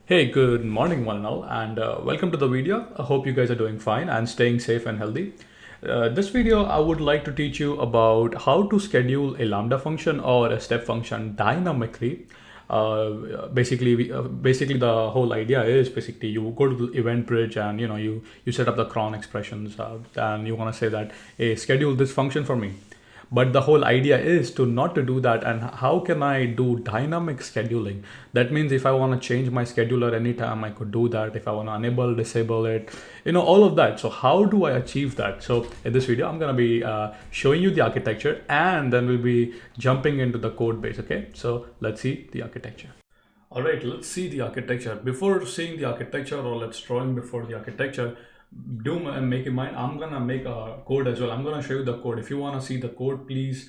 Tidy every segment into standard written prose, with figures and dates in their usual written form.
Hey, good morning, one and all, and welcome to the video. I hope you guys are doing fine and staying safe and healthy. This video, I would like to teach you about how to schedule a Lambda function or a step function dynamically. Basically, the whole idea is basically you go to the event bridge and you set up the cron expressions and you want to say that, hey, schedule this function for me. But the whole idea is to not to do that. And how can I do dynamic scheduling? That means if I want to change my scheduler anytime, I could do that. If I want to enable, disable it, all of that. So how do I achieve that? So in this video, I'm going to be showing you the architecture, and then we'll be jumping into the code base. Okay, so let's see the architecture. All right, let's see the architecture. Before seeing the architecture, or let's drawing before the architecture, make in mind, I'm gonna make a code as well. I'm gonna show you the code. If you want to see the code, please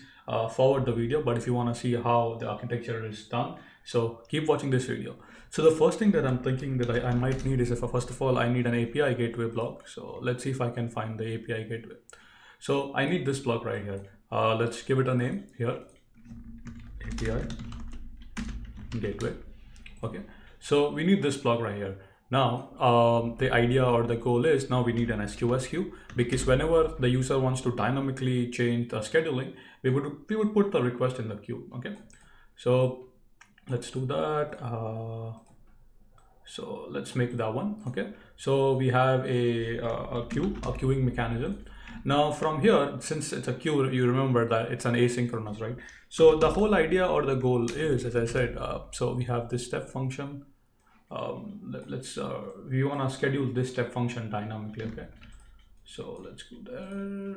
forward the video. But if you want to see how the architecture is done, so keep watching this video. So the first thing that I'm thinking that I might need is, first of all, I need an API gateway block. So let's see if I can find the API gateway. So I need this block right here. Let's give it a name here, API gateway. Okay, so we need this block right here. Now, the idea or the goal is, now we need an SQS queue, because whenever the user wants to dynamically change the scheduling, we would put the request in the queue. Okay, so let's do that. So let's make that one. Okay, so we have a queuing mechanism. Now from here, since it's a queue, you remember that it's an asynchronous, right? So the whole idea or the goal is, as I said, so we have this step function. We want to schedule this step function dynamically. Okay, so let's go there.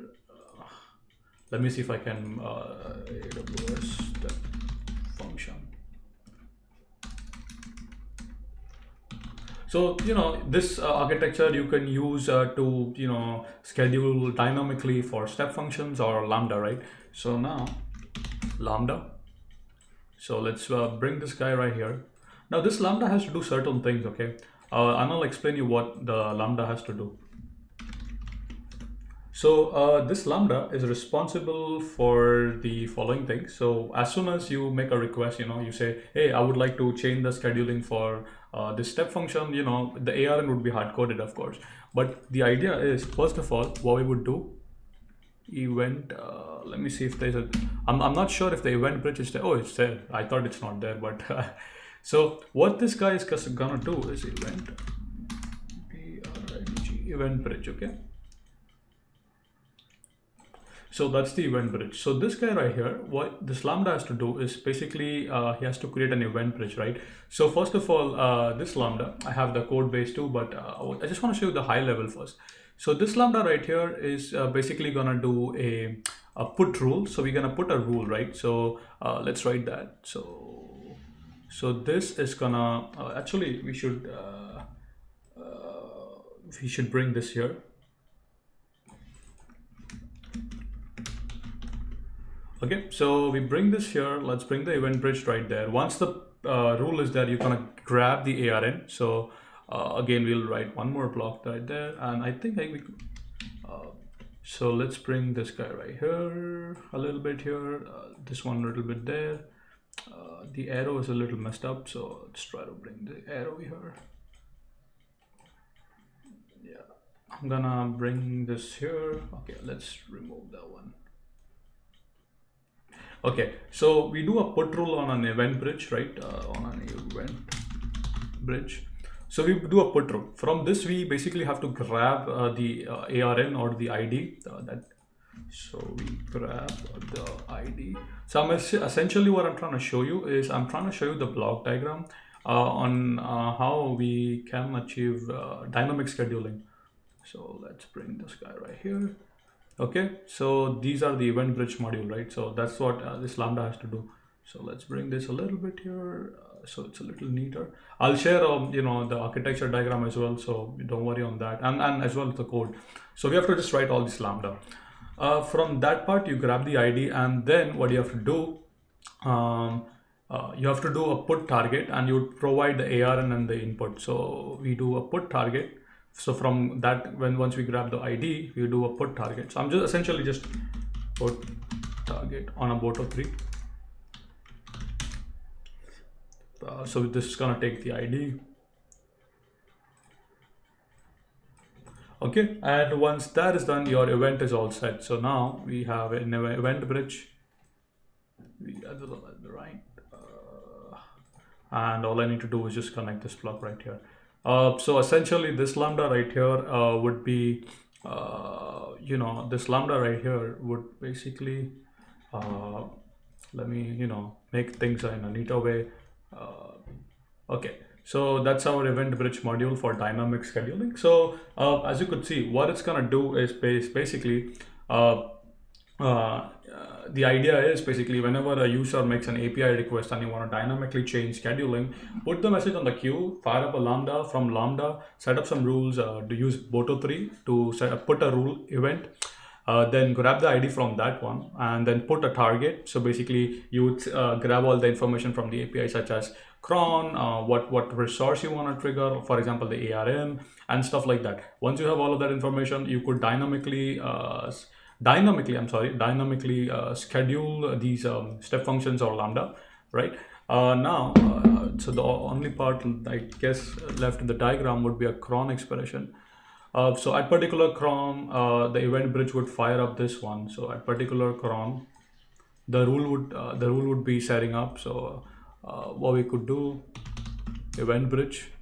Let me see if I can AWS step function. So this architecture you can use to schedule dynamically for step functions or Lambda, right? So now Lambda. So let's bring this guy right here. Now this Lambda has to do certain things. Okay, I'm gonna explain you what the Lambda has to do. So this Lambda is responsible for the following things. So as soon as you make a request, you say, hey, I would like to change the scheduling for this step function. The ARN would be hard coded, of course. But the idea is, first of all, what we would do, event. Let me see if there's a. I'm not sure if the event bridge is there. Oh, it's there. I thought it's not there, but. So what this guy is gonna do is event event bridge. Okay, so that's the event bridge. So this guy right here, what this Lambda has to do is basically he has to create an event bridge, right? So first of all, this Lambda, I have the code base too, but I just want to show you the high level first. So this Lambda right here is basically gonna do a put rule. So we're gonna put a rule, right? So let's write that. So this is gonna actually we should bring this here. Okay, so we bring this here. Let's bring the event bridge right there. Once the rule is there, you're gonna grab the ARN. So again, we'll write one more block right there, and I think we could. So let's bring this guy right here a little bit here. This one a little bit there. The arrow is a little messed up, so let's try to bring the arrow here. Yeah, I'm gonna bring this here. Okay, let's remove that one. Okay, so we do a put rule on an event bridge, right? On an event bridge. So we do a put rule. From this, we basically have to grab the ARN or the ID So we grab the ID. So essentially what I'm trying to show you is, I'm trying to show you the block diagram on how we can achieve dynamic scheduling. So let's bring this guy right here. Okay, so these are the event bridge module, right? So that's what this Lambda has to do. So let's bring this a little bit here. So it's a little neater. I'll share the architecture diagram as well, so don't worry on that, and as well as the code. So we have to just write all this Lambda. From that part, you grab the ID, and then what you have to do, you have to do a put target, and you provide the ARN and the input. So we do a put target. So from that, once we grab the ID, we do a put target. So I'm just essentially just put target on a boat of 3. So this is gonna take the ID. Okay, and once that is done, your event is all set. So now we have an event bridge. We are the right, and all I need to do is just connect this block right here. So essentially, this lambda right here would be, this lambda right here would basically, let me, make things in a neater way. Okay, so that's our event bridge module for dynamic scheduling. So as you could see, what it's gonna do is basically, the idea is basically whenever a user makes an API request and you want to dynamically change scheduling, put the message on the queue, fire up a Lambda, from Lambda, set up some rules, to use Boto3 to put a rule event. Then grab the ID from that one and then put a target. So basically you would grab all the information from the API such as cron, what resource you want to trigger, for example, the ARN and stuff like that. Once you have all of that information, you could dynamically schedule these step functions or Lambda, right? So the only part I guess left in the diagram would be a cron expression. So at particular cron, the event bridge would fire up this one. So at particular cron, the rule would be setting up. So what we could do, event bridge.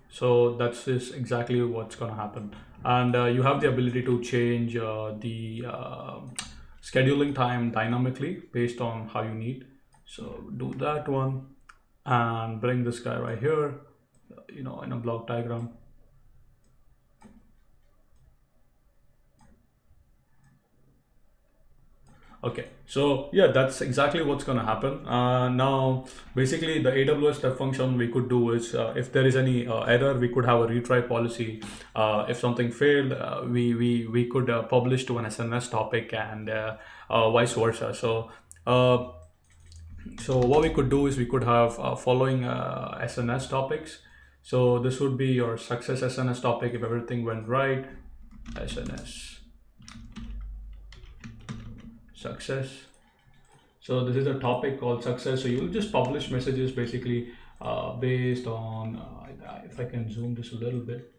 So that's is exactly what's going to happen. And you have the ability to change the scheduling time dynamically based on how you need. So do that one and bring this guy right here, in a block diagram. Okay, so yeah, that's exactly what's going to happen. Now, basically, the AWS step function we could do is if there is any error, we could have a retry policy. If something failed, we could publish to an SNS topic and vice versa. So what we could do is we could have following SNS topics. So this would be your success SNS topic if everything went right. SNS success. So this is a topic called success. So you will just publish messages basically based on, if I can zoom this a little bit.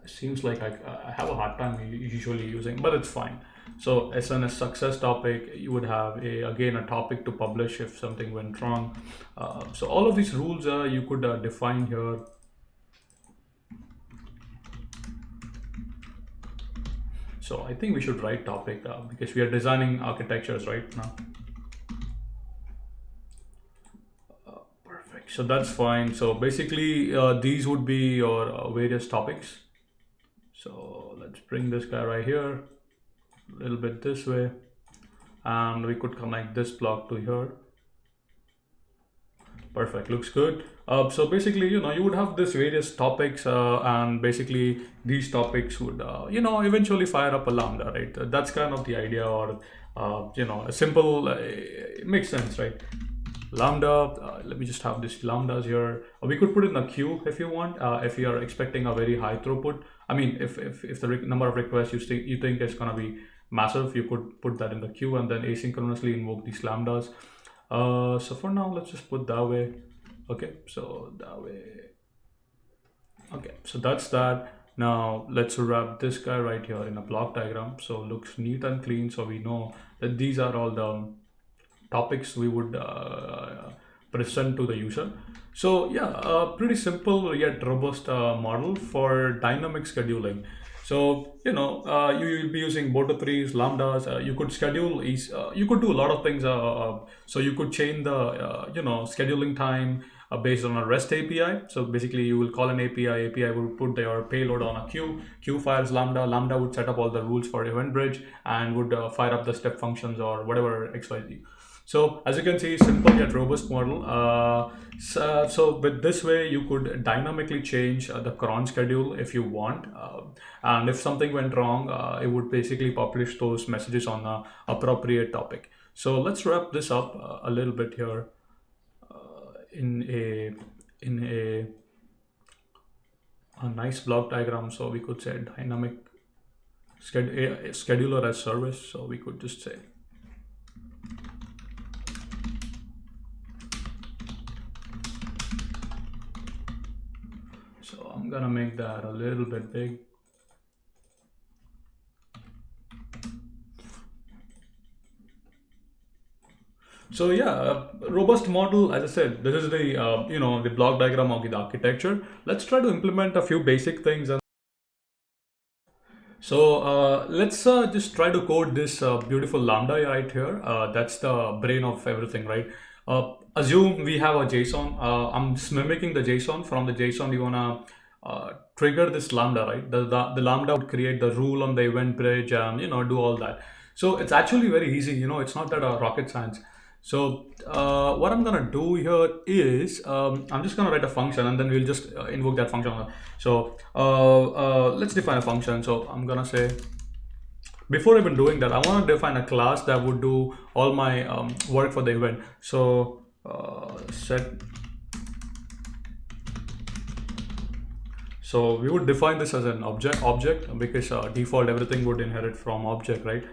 It seems like I have a hard time usually using, but it's fine. So SNS success topic, you would have again a topic to publish if something went wrong. So all of these rules you could define here. So I think we should write topic because we are designing architectures right now. Perfect. So that's fine. So basically these would be your various topics. So let's bring this guy right here, a little bit this way, and we could connect this block to here. Perfect, looks good. So basically, you would have this various topics and basically these topics would, eventually fire up a Lambda, right? That's kind of the idea, or, a simple, it makes sense, right? Lambda, let me just have these Lambdas here. We could put it in a queue if you want, if you are expecting a very high throughput. I mean, if the number of requests you think is gonna be massive, you could put that in the queue and then asynchronously invoke these Lambdas. So for now, let's just put that way. Okay, so that way. Okay, so that's that. Now let's wrap this guy right here in a block diagram. So it looks neat and clean. So we know that these are all the topics we would present to the user. So yeah, pretty simple yet robust model for dynamic scheduling. So you will be using Boto3s, Lambdas. You could schedule you could do a lot of things. So you could change the scheduling time based on a REST API. So basically, you will call an API. API will put your payload on a queue. Queue fires Lambda. Lambda would set up all the rules for event bridge and would fire up the step functions or whatever XYZ. So as you can see, simple yet robust model. So with this way, you could dynamically change the cron schedule if you want. And if something went wrong, it would basically publish those messages on the appropriate topic. So let's wrap this up a little bit here in a nice block diagram. So we could say dynamic scheduler as service. So we could just say I'm gonna make that a little bit big. So yeah, robust model, as I said, this is the the block diagram of the architecture. Let's try to implement a few basic things. And so let's just try to code this beautiful lambda right here. That's the brain of everything, right? Assume we have a JSON. I'm just mimicking the JSON. From the JSON, you wanna trigger this lambda, right? The lambda would create the rule on the event bridge and do all that. So it's actually very easy. It's not that rocket science. So what I'm gonna do here is I'm just gonna write a function and then we'll just invoke that function. So let's define a function. So I'm gonna say, before even doing that, I want to define a class that would do all my work for the event. So set. So we would define this as an object because default everything would inherit from object, right?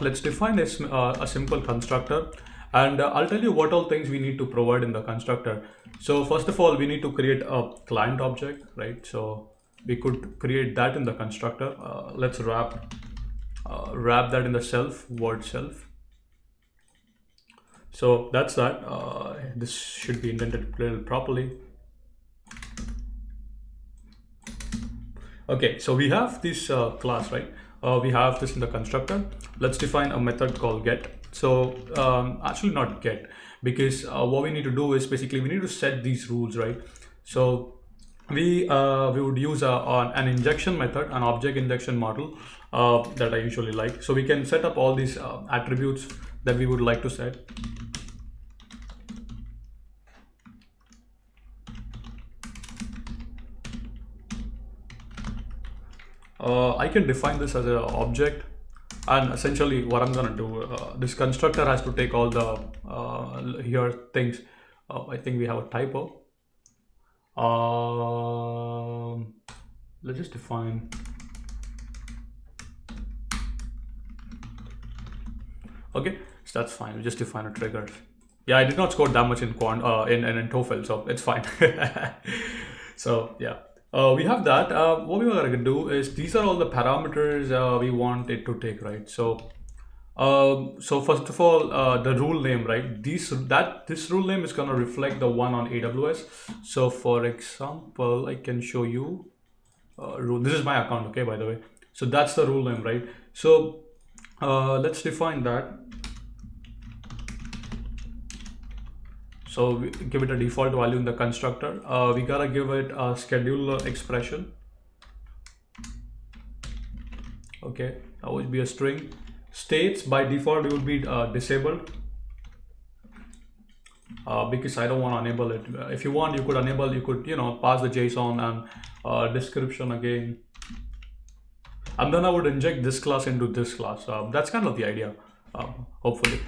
Let's define a simple constructor, and I'll tell you what all things we need to provide in the constructor. So first of all, we need to create a client object, right? So we could create that in the constructor. Let's wrap that in the self, word self. So that's that. This should be indented properly. Okay, so we have this class, right? We have this in the constructor. Let's define a method called get. So actually not get, because what we need to do is basically we need to set these rules, right? So we would use an injection method, an object injection model that I usually like. So we can set up all these attributes that we would like to set. I can define this as an object, and essentially what I'm gonna do, this constructor has to take all the here things. I think we have a typo. Let's just define. Okay, so that's fine. We just define a trigger. Yeah, I did not score that much in in TOEFL, so it's fine. So yeah. We have that. What we are going to do is, these are all the parameters we want it to take, right? So so first of all, the rule name, right? This rule name is going to reflect the one on AWS. So for example, I can show you rule. This is my account, okay, by the way. So that's the rule name, right? So let's define that. So we give it a default value in the constructor. We gotta give it a schedule expression. Okay, that would be a string. States by default will be disabled because I don't want to enable it. If you want, you could enable. You could pass the JSON and description again, and then I would inject this class into this class. That's kind of the idea, hopefully.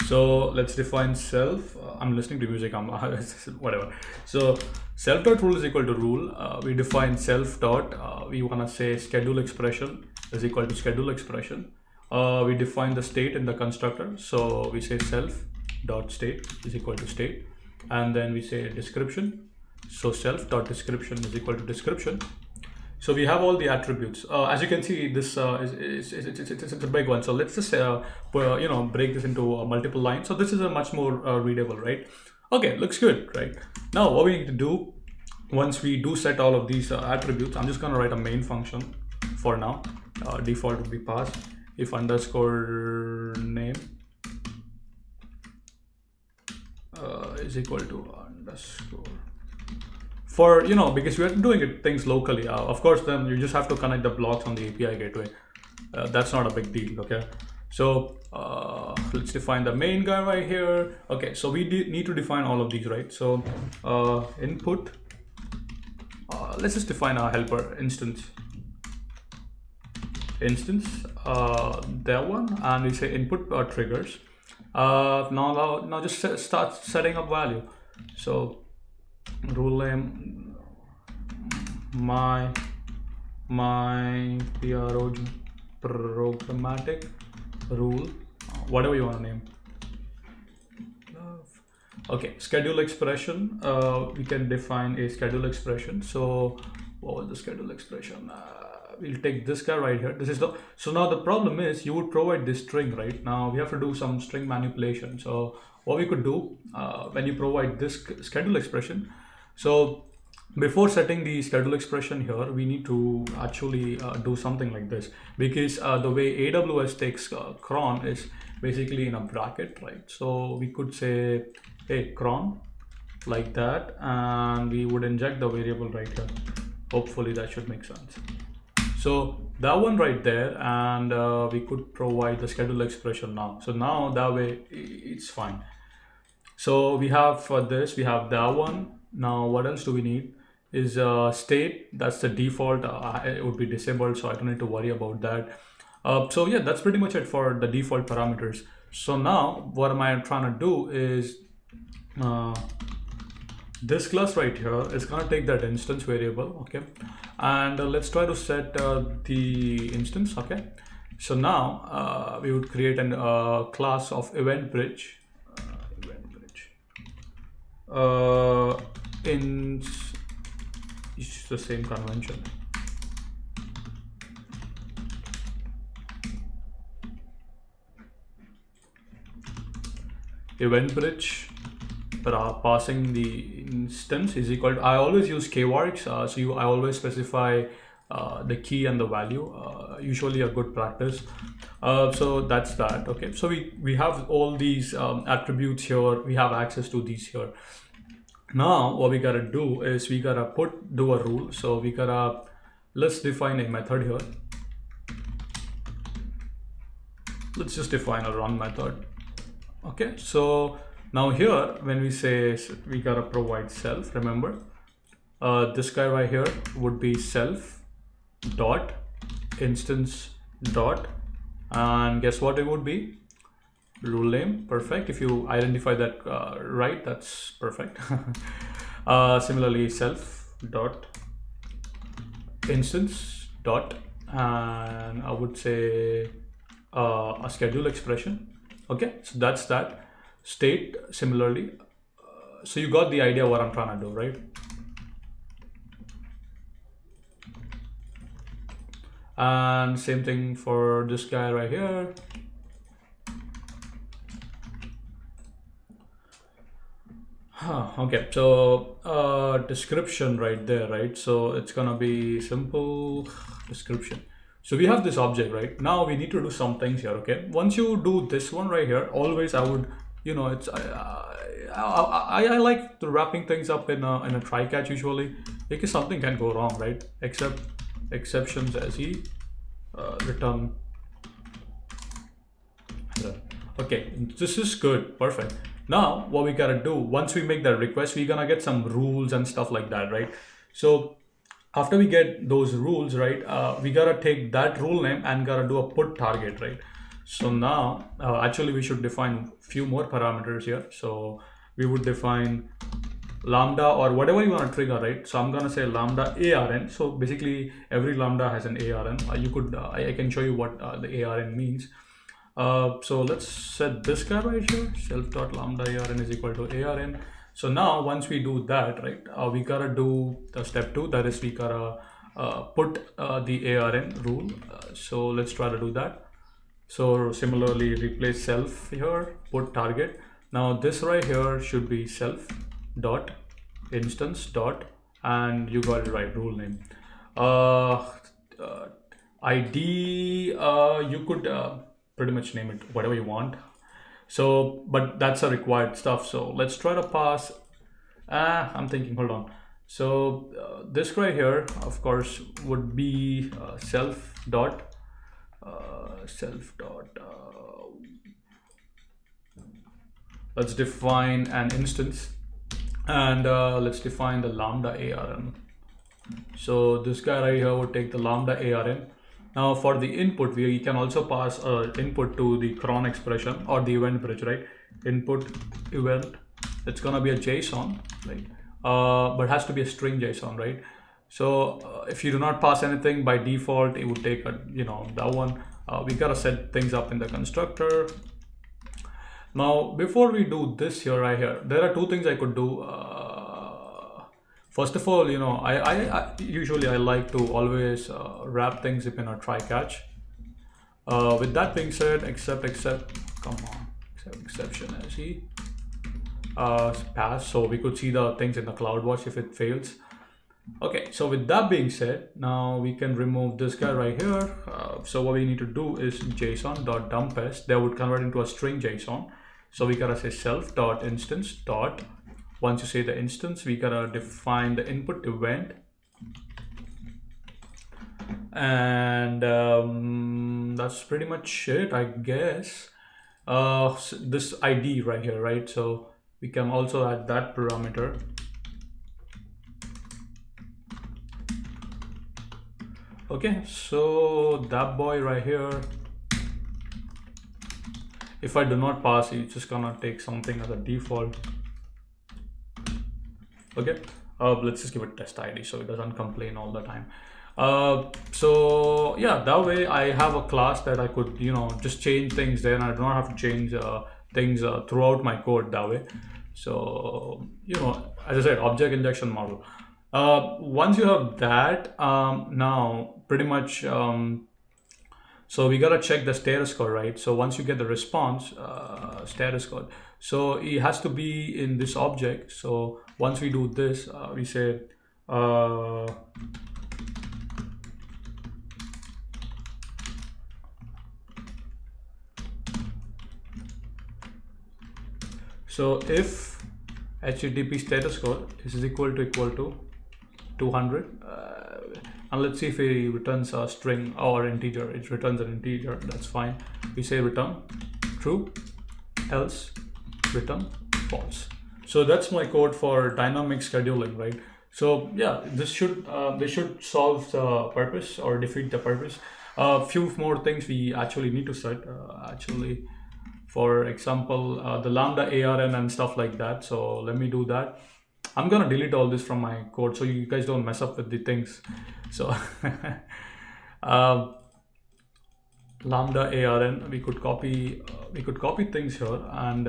So let's define self. I'm listening to music. I'm whatever. So self dot rule is equal to rule. We define self dot. We wanna say schedule expression is equal to schedule expression. We define the state in the constructor. So we say self dot state is equal to state, and then we say description. So self dot description is equal to description. So we have all the attributes. As you can see, this it's a big one. So let's just break this into multiple lines. So this is a much more readable, right? Okay, looks good, right? Now what we need to do, once we do set all of these attributes, I'm just gonna write a main function for now. Default would be pass if underscore name is equal to underscore. For because we are doing things locally, of course, then you just have to connect the blocks on the API gateway. That's not a big deal, okay? So let's define the main guy right here. Okay, so we need to define all of these, right? So input, let's just define our helper instance, that one, and we say input triggers. Now just start setting up value. So rule name, my programmatic rule, whatever you want to name. Okay, schedule expression. We can define a schedule expression. So what was the schedule expression? We'll take this guy right here. This is the, so now the problem is you would provide this string, right? Now we have to do some string manipulation. So what we could do when you provide this schedule expression, so before setting the schedule expression here, we need to actually do something like this, because the way AWS takes cron is basically in a bracket, right? So we could say, hey, cron, like that, and we would inject the variable right here. Hopefully that should make sense. So that one right there, and we could provide the schedule expression now. So now that way it's fine. So we have for this, we have that one. Now what else do we need is state. That's the default. It would be disabled, so I don't need to worry about that. So yeah, that's pretty much it for the default parameters. So now what am I trying to do is this class right here is going to take that instance variable, okay, and let's try to set the instance, okay. So now we would create a class of event bridge, in it's the same convention. Event bridge, passing the instance is equal to, I always use kwargs, I always specify the key and the value, usually a good practice. So that's that, okay. So we have all these attributes here, we have access to these here. Now what we gotta do is we gotta do a rule. So we gotta, let's define a method here. Let's just define a run method, okay. So now here, when we say we gotta provide self, remember this guy right here would be self dot instance dot, and guess what it would be? Rule name. Perfect. If you identify that right, that's perfect. Similarly, self dot instance dot, and I would say a schedule expression, okay. So that's that. State similarly. So you got the idea what I'm trying to do, right? And same thing for this guy right here. Okay, so description right there, right? So it's gonna be simple description. So we have this object, right? Now we need to do some things here, okay? Once you do this one right here, always I would, you know, it's I like the wrapping things up in a try catch usually, because something can go wrong, right? Except exceptions as return. Okay, this is good, perfect. Now what we gotta do, once we make that request, we're gonna get some rules and stuff like that, right? So after we get those rules, right, we gotta take that rule name and gotta do a put target, right? So now actually we should define few more parameters here. So we would define lambda or whatever you want to trigger, right? So I'm gonna say lambda ARN. So basically every lambda has an ARN. You could I can show you what the ARN means. So let's set this guy right here, self.lambda ARN is equal to ARN. So now once we do that, right, we gotta do the step 2, that is we gotta put the ARN rule. So let's try to do that. So similarly replace self here, put target. Now this right here should be self dot instance dot, and you got it right, rule name. ID, you could pretty much name it whatever you want. So, but that's a required stuff. So let's try to pass. I'm thinking, hold on. So this right here, of course, would be self dot. Let's define an instance, and let's define the lambda ARN. So this guy right here would take the lambda ARN. Now for the input, we can also pass input to the cron expression or the event bridge, right? Input event, it's gonna be a JSON, right? But it has to be a string JSON, right? So if you do not pass anything by default, it would take a, that one. We gotta set things up in the constructor. Now, before we do this here, right here, there are two things I could do. First of all, I usually I like to always wrap things in a try catch. With that being said, come on, exception as he pass, so we could see the things in the CloudWatch if it fails. Okay, so with that being said, now we can remove this guy right here. So what we need to do is json.dumpest. That would convert into a string JSON. So we gotta say self.instance dot. Once you say the instance, we gotta define the input event. And that's pretty much it, I guess. This ID right here, right? So we can also add that parameter. Okay, so that boy right here, if I do not pass, it's just gonna take something as a default. Okay, let's just give it test ID so it doesn't complain all the time. So yeah, that way I have a class that I could, just change things there, and I do not have to change things throughout my code that way. So, as I said, object injection model. Once you have that, now pretty much, so we gotta check the status code, right? So once you get the response, status code, so it has to be in this object. So once we do this, we say, so if HTTP status code is equal to 200, and let's see if it returns a string or integer. It returns an integer, that's fine. We say return true, else return false. So that's my code for dynamic scheduling, right? So yeah, this should solve the purpose or defeat the purpose. A few more things we actually need to set, for example, the Lambda ARN and stuff like that. So let me do that. I'm gonna delete all this from my code so you guys don't mess up with the things. So Lambda ARN, we could copy things here, and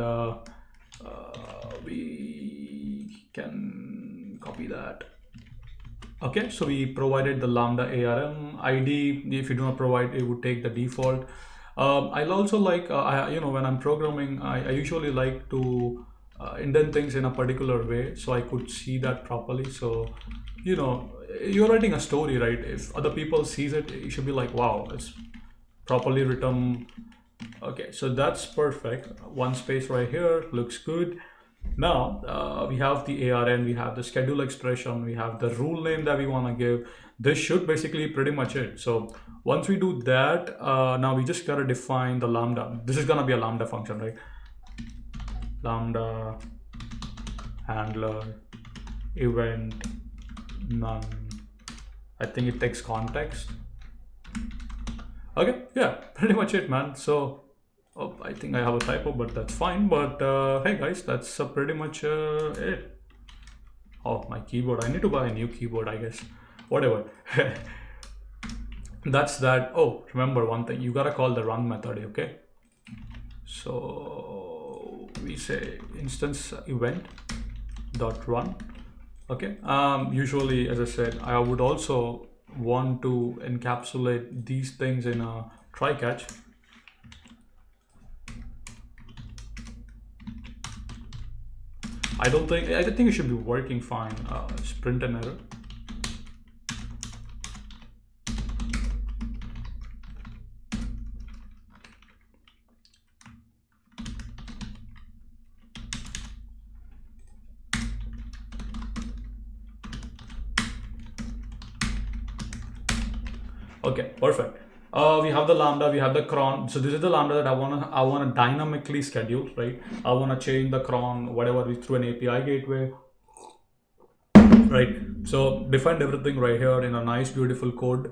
we can copy that. Okay, so we provided the Lambda ARN ID. If you do not provide, it would take the default. I'll also like, when I'm programming, I usually like to indent things in a particular way so I could see that properly. So, you're writing a story, right? If other people sees it, you should be like, wow, it's properly written. Okay, so that's perfect. One space right here looks good. Now we have the ARN, we have the schedule expression, we have the rule name that we want to give. This should basically pretty much it. So once we do that, now we just gotta define the Lambda. This is gonna be a Lambda function, right? Lambda handler event none. I think it takes context. Okay, yeah, pretty much it, man. So I think I have a typo, but that's fine. But hey guys, that's pretty much it. Oh, my keyboard. I need to buy a new keyboard, I guess. Whatever. That's that. Oh, remember one thing. You gotta call the run method, okay? So we say instance event dot run. Okay. Usually, as I said, I would also want to encapsulate these things in a try catch. I think it should be working fine. Sprint an error. Okay, perfect. We have the Lambda, we have the cron. So this is the Lambda that I wanna dynamically schedule, right? I wanna change the cron, whatever, through an API gateway, right? So defined everything right here in a nice, beautiful code.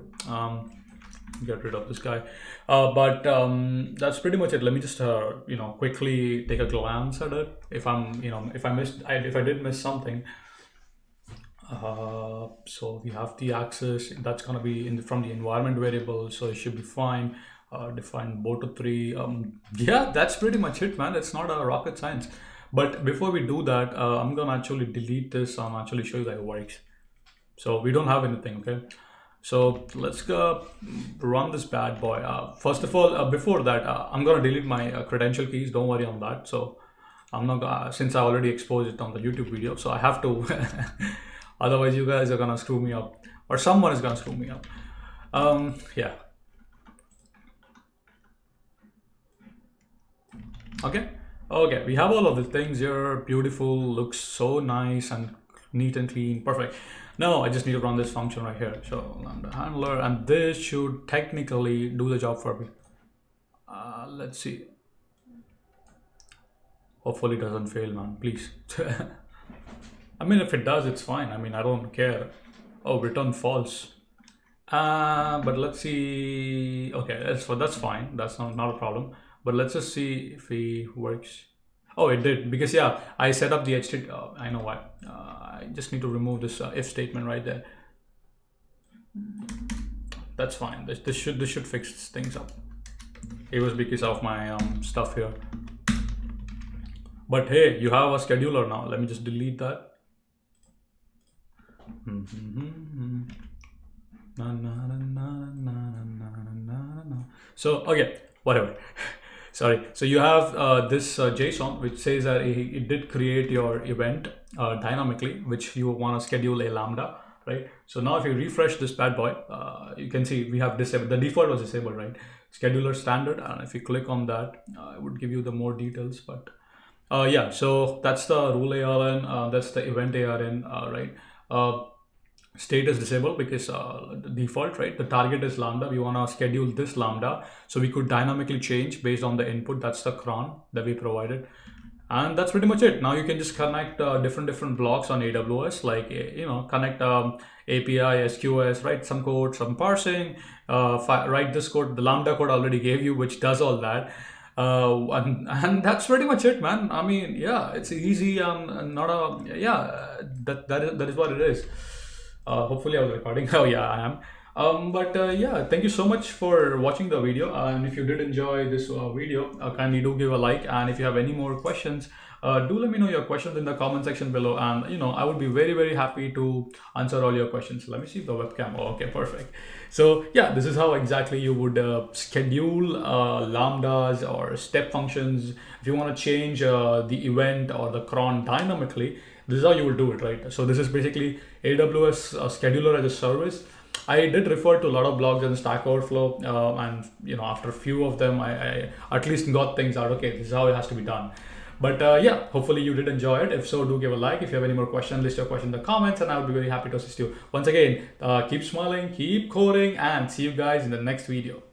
Get rid of this guy, but that's pretty much it. Let me just quickly take a glance at it. If I did miss something. So we have the access that's going to be from the environment variable, so it should be fine. Define boto tree. Yeah, that's pretty much it, man. It's not a rocket science. But before we do that, I'm gonna actually delete this and actually show you that it works. So we don't have anything, okay? So let's go run this bad boy. First of all, before that, I'm gonna delete my credential keys. Don't worry on that. So I'm not gonna, since I already exposed it on the YouTube video, so I have to. Otherwise, you guys are gonna screw me up, or someone is gonna screw me up. Yeah. Okay. Okay. We have all of the things here. Beautiful. Looks so nice and neat and clean. Perfect. Now I just need to run this function right here. So lambda handler, and this should technically do the job for me. Let's see. Hopefully it doesn't fail, man. Please. I mean, if it does, it's fine. I mean, I don't care. Oh, return false. But let's see. Okay, that's fine. That's not a problem. But let's just see if it works. Oh, it did, because yeah, I set up the HTTP. I know why. I just need to remove this if statement right there. That's fine. This should fix things up. It was because of my stuff here. But hey, you have a scheduler now. Let me just delete that. So okay, whatever. Sorry. So you have this JSON which says that it did create your event dynamically, which you want to schedule a Lambda, right? So now if you refresh this bad boy, you can see we have disabled. The default was disabled, right? Scheduler standard, and if you click on that, it would give you the more details. But yeah, so that's the rule ARN, that's the event ARN, right? State is disabled because the default, right? The target is Lambda. We want to schedule this Lambda, so we could dynamically change based on the input. That's the cron that we provided, and that's pretty much it. Now you can just connect different blocks on AWS, like connect API, SQS, write some code, some parsing, write this code. The Lambda code already gave you, which does all that. And that's pretty much it, man. I mean, yeah, it's easy and not a, yeah, that is what it is. Hopefully I was recording. Oh yeah, I am. Yeah, thank you so much for watching the video. And if you did enjoy this video, kindly do give a like. And if you have any more questions, do let me know your questions in the comment section below. And I would be very happy to answer all your questions. Let me see the webcam. Oh, okay, perfect. So yeah, this is how exactly you would schedule lambdas or step functions. If you want to change the event or the cron dynamically, this is how you will do it, right? So this is basically AWS scheduler as a service. I did refer to a lot of blogs in Stack Overflow, and after a few of them, I at least got things out. Okay, this is how it has to be done. But yeah, hopefully you did enjoy it. If so, do give a like. If you have any more questions, list your question in the comments, and I would be very happy to assist you. Once again, keep smiling, keep coding, and see you guys in the next video.